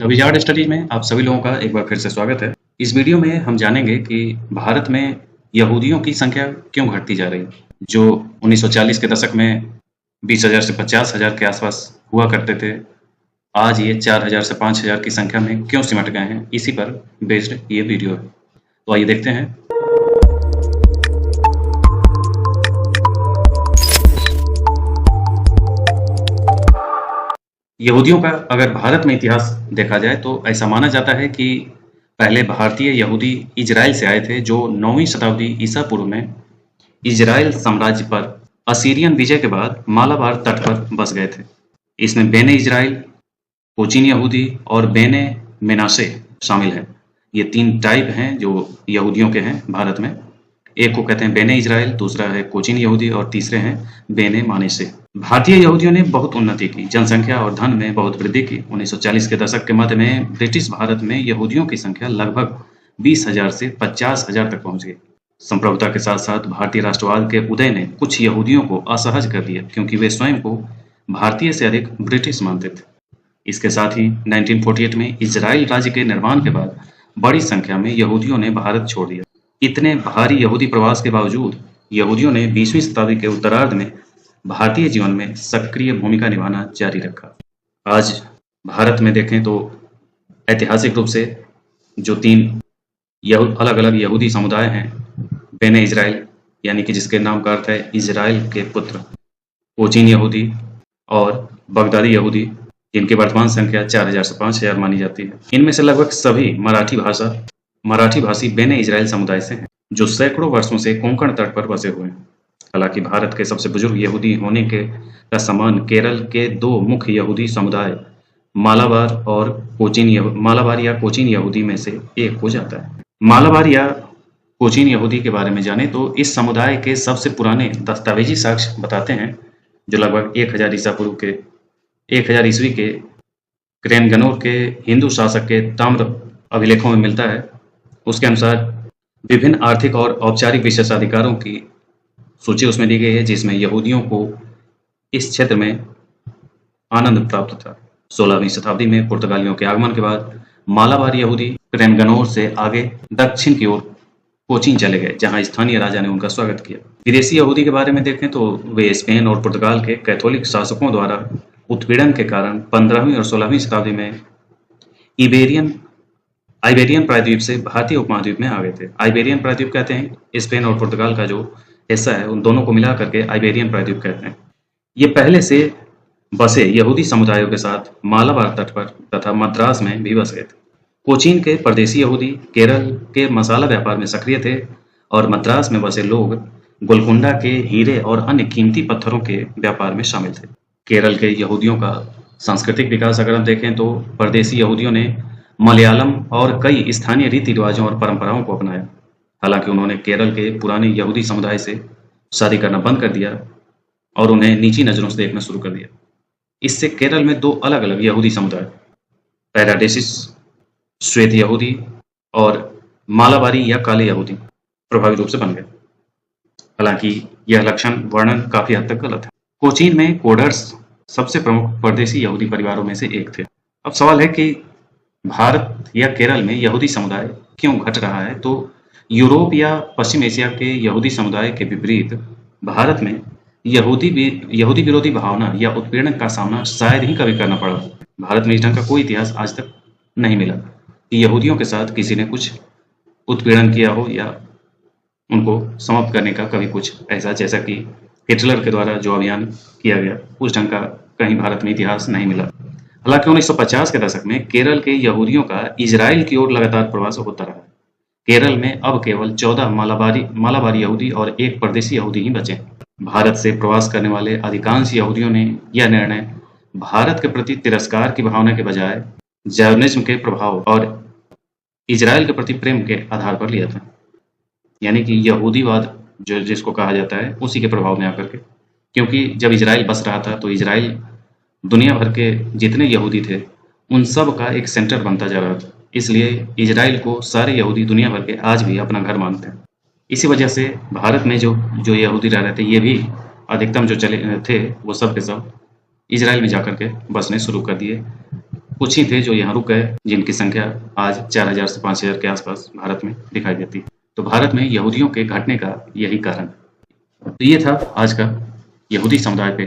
अभिजात स्टडीज में आप सभी लोगों का एक बार फिर से स्वागत है। इस वीडियो में हम जानेंगे कि भारत में यहूदियों की संख्या क्यों घटती जा रही है। जो 1940 के दशक में 20,000 से 50,000 के आसपास हुआ करते थे, आज ये 4,000 से 5,000 की संख्या में क्यों सिमट गए हैं, इसी पर बेस्ड ये वीडियो है। तो आइए देखते हैं। यहूदियों का अगर भारत में इतिहास देखा जाए तो ऐसा माना जाता है कि पहले भारतीय यहूदी इजराइल से आए थे, जो 9वीं शताब्दी ईसा पूर्व में इजराइल साम्राज्य पर असीरियन विजय के बाद मालाबार तट पर बस गए थे। इसमें बेने इजराइल, कोचिन यहूदी और बेने मेनासे शामिल हैं। ये तीन टाइप हैं जो यहूदियों के हैं भारत में। एक को कहते हैं बेने इजराइल, दूसरा है कोचिन यहूदी और तीसरे हैं बेने मानेसे। भारतीय यहूदियों ने बहुत उन्नति की, जनसंख्या और धन में बहुत वृद्धि की। 1940 के दशक के मध्य में ब्रिटिश भारत में यहूदियों की संख्या लगभग 20,000 से 50,000 तक पहुंच गई। संप्रभुता के साथ साथ भारतीय राष्ट्रवाद के उदय ने कुछ यहूदियों को असहज कर दिया, क्योंकि वे स्वयं को भारतीय से अधिक ब्रिटिश मानते थे। इसके साथ ही 1948 में इजराइल राज्य के निर्माण के बाद बड़ी संख्या में यहूदियों ने भारत छोड़ दिया। इतने भारी यहूदी प्रवास के बावजूद यहूदियों ने 20वीं शताब्दी के उत्तरार्ध में भारतीय जीवन में सक्रिय भूमिका निभाना जारी रखा। आज भारत में देखें तो ऐतिहासिक रूप से जो तीन अलग अलग यहूदी समुदाय हैं, बेने इजराइल यानी कि जिसके नाम का अर्थ है इजराइल के पुत्र, कोचिन यहूदी और बगदादी यहूदी, जिनकी वर्तमान संख्या 4,000 से 5,000 मानी जाती है। इनमें से लगभग सभी मराठी भाषी बेने इजराइल समुदाय से हैं, जो सैकड़ों वर्षों से कोंकण तट पर बसे हुए हैं। हालांकि भारत के सबसे बुजुर्ग यहूदी होने का सम्मान केरल के दो मुख्य यहूदी समुदाय मालाबार या कोचिन यहूदी में से एक हो जाता है। मालाबार या कोचिन यहूदी के बारे में जाने तो इस समुदाय के सबसे पुराने दस्तावेजी साक्ष्य बताते हैं, जो लगभग 1000 ईस्वी के क्रेनगनोर के हिंदू शासक के ताम्र अभिलेखों में मिलता है। उसके अनुसार विभिन्न आर्थिक और औपचारिक विशेषाधिकारों की सूची उसमें दी गई है, जिसमें यहूदियों को इस क्षेत्र में आनंद प्राप्त था। 16वीं शताब्दी में पुर्तगालियों के आगमन के बाद मालाबार यहूदी क्रेनगनोर से आगे दक्षिण की ओर कोचीन चले गए, जहां स्थानीय राजा ने उनका स्वागत किया। विदेशी यहूदी के बारे में देखें तो वे स्पेन और पुर्तगाल के कैथोलिक शासकों द्वारा उत्पीड़न के कारण 15वीं और 16वीं शताब्दी में आइबेरियन प्रायद्वीप से भारतीय उपमहाद्वीप में आ गए थे। आइबेरियन प्रायद्वीप कहते हैं स्पेन और पुर्तगाल का जो हिस्सा है, उन दोनों को मिला करके आइबेरियन प्रायद्वीप कहते हैं। ये पहले से बसे यहूदी समुदायों के साथ मालाबार तट पर तथा मद्रास में भी बस गए थे। कोचीन के परदेशी यहूदी केरल के मसाला व्यापार में सक्रिय थे और मद्रास में बसे लोग गोलकुंडा के हीरे और अन्य कीमती पत्थरों के व्यापार में शामिल थे। केरल के यहूदियों का सांस्कृतिक विकास अगर हम देखें तो परदेशी यहूदियों ने मलयालम और कई स्थानीय रीति रिवाजों और परंपराओं को अपनाया। हालांकि उन्होंने केरल के पुराने यहूदी समुदाय से शादी करना बंद कर दिया और उन्हें नीची नजरों से देखना शुरू कर दिया। इससे केरल में दो अलग अलग यहूदी समुदाय, पैराडेसिस श्वेत यहूदी और मालाबारी या काले यहूदी, प्रभावी रूप से बन गए। हालांकि यह लक्षण वर्णन काफी हद तक गलत है। कोचीन में कोडर्स सबसे प्रमुख परदेशी यहूदी परिवारों में से एक थे। अब सवाल है कि भारत या केरल में यहूदी समुदाय क्यों घट रहा है। तो यूरोप या पश्चिम एशिया के यहूदी समुदाय के विपरीत भारत में यहूदी विरोधी भावना या उत्पीड़न का सामना शायद ही कभी करना पड़ा। भारत में इस ढंग का कोई इतिहास आज तक नहीं मिला कि यहूदियों के साथ किसी ने कुछ उत्पीड़न किया हो या उनको समाप्त करने का कभी कुछ ऐसा, जैसा कि हिटलर के द्वारा जो अभियान किया गया, उस ढंग का कहीं भारत में इतिहास नहीं मिला। हालांकि 1950 के दशक में केरल के यहूदियों का इजराइल की ओर लगातार प्रवास होता रहा। केरल में अब केवल 14 मालाबारी यहूदी और एक परदेशी यहूदी ही बचे। भारत से प्रवास करने वाले अधिकांश यहूदियों ने यह निर्णय भारत के प्रति तिरस्कार की भावना के बजाय जायोनिज्म के प्रभाव और इजराइल के प्रति प्रेम के आधार पर लिया था। यानी कि यहूदीवाद जो जिसको कहा जाता है, उसी के प्रभाव में आकर के, क्योंकि जब इजराइल बस रहा था तो इजराइल दुनिया भर के जितने यहूदी थे उन सब का एक सेंटर बनता जा रहा था। इसलिए इजराइल को सारे यहूदी दुनिया भर के आज भी अपना घर मानते हैं। इसी वजह से भारत में जो यहूदी रह रहे थे, ये भी अधिकतम जो चले थे वो सब के सब इजराइल में जाकर के बसने शुरू कर दिए। कुछ ही थे जो यहाँ रुक गए, जिनकी संख्या आज 4000 से 5000 के आसपास भारत में दिखाई देती है। तो भारत में यहूदियों के घटने का यही कारण। तो ये था आज का यहूदी समुदाय पे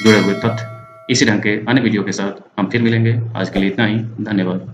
जुड़े हुए तथ्य। इसी ढंग के अन्य वीडियो के साथ हम फिर मिलेंगे। आज के लिए इतना ही। धन्यवाद।